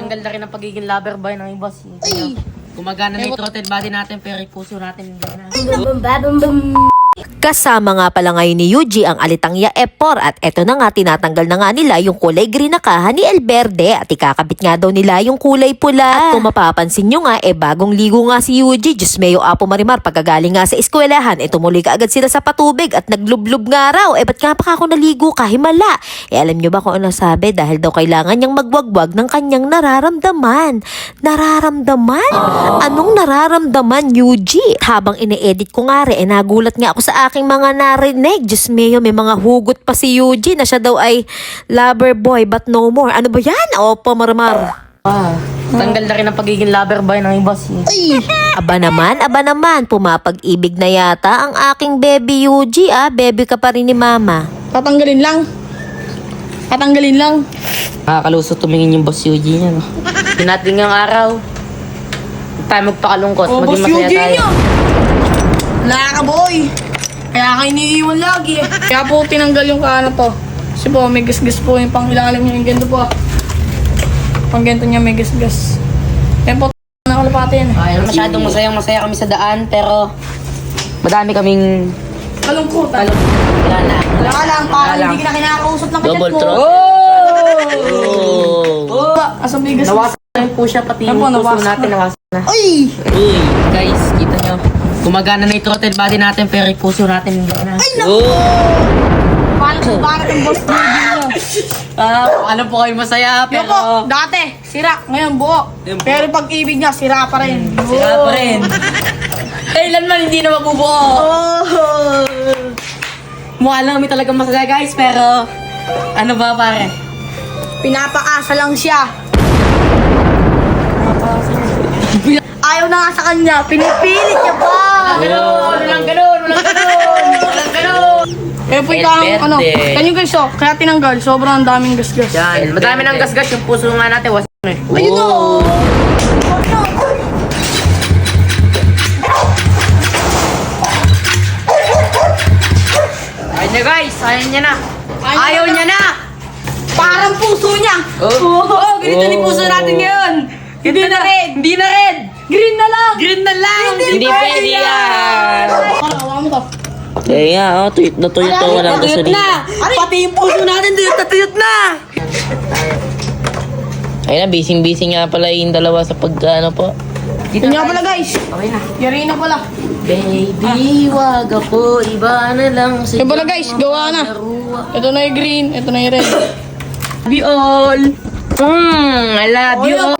Tanggal na rin ang pagiging lover boy ng iba. Gumagana na yung throttle body natin pero yung puso natin hindi na. Kasama nga pala ngayon ni Yuji ang Alitangya Epor at eto na nga tinatanggal na nga nila yung kulay green na kaha ni El Verde at ikakabit nga daw nila yung kulay pula. At kung mapapansin nyo nga bagong ligo nga si Yuji, Diyos mayo Apo Marimar, pagkagaling nga sa eskwelahan tumuloy ka agad sila sa patubig at naglublob nga raw. Ba't nga pa ako naligo kahimala? Alam nyo ba kung ano sabi? Dahil daw kailangan niyang magwagwag ng kanyang nararamdaman. Nararamdaman? Anong nararamdaman, Yuji? Habang ine-edit ko nga rin, nagulat nga ako sa aking mga narinig. Diyos mayo, may mga hugot pa si Yuji na siya daw ay lover boy but no more. Ano ba yan? Opo, Marimar. Tanggal na rin ang pagiging lover boy ng iba. Aba naman, pumapag-ibig na yata ang aking baby Yuji. Baby ka pa rin ni mama. Tatanggalin lang. Nakakalusot tumingin yung boss Yuji niya. Tinating ang araw. Huwag tayo magpakalungkot. Oh, maging boss masaya Yuji tayo. niyo. Wala ka, boy. Kaya kayo iniiwan lagi. Kaya po tinanggal yung kaano to. Kasi po, may gas-gas po yung pangilalim niya. Yung ganito po. Pang ganito niya may gas-gas. Kaya po, nakalapati yan. Masyadong masaya kami sa daan pero madami kaming Kalungkot. wala na. Wala ka lang, parang hindi ka na kinakausap ng kachat mo. Asang bigas. Nawasak na rin po siya pati yung Ano po, puso nawasak natin na? nawasak na. Ay! Uy, guys, kita nyo. Gumagana na yung throttle body natin pero yung puso natin hindi na. Paano yung boss Yuji niyo? Ano po kayo masaya Yung po, dati, sira. Ngayon, buo. Pero pag-ibig niya, sira pa rin. sira pa rin. Kailanman hindi na mabubuo. Mukha lang kami talagang masaya guys pero ano ba pare? Pinapakasa lang siya. Ayaw na nga sa kanya, pinipilit niya pa. Walang ganun. Eh po ikaw ano, kanyo guys kaya tinanggal, sobrang daming gasgas. Yan, madami ng gasgas yung puso nga natin was Ayun o! Ayun na guys, ayaw niya na. Parang puso niya! Ganito ni puso natin ngayon. Hindi na red! Green na lang! Hindi pwede yan. Hawa mo to. Kaya tuyot na tuyot to, walang gasolina. Pati yung puso natin tuyot na. Ayun na, busy nga pala yung dalawa sa pagkano po. Yun nga pala guys, Okay na. yari na pala. Baby, wag ako, iba na lang. Yun pala guys, gawa na. Ito na yung green, ito na yung red. Love you all. I love you all.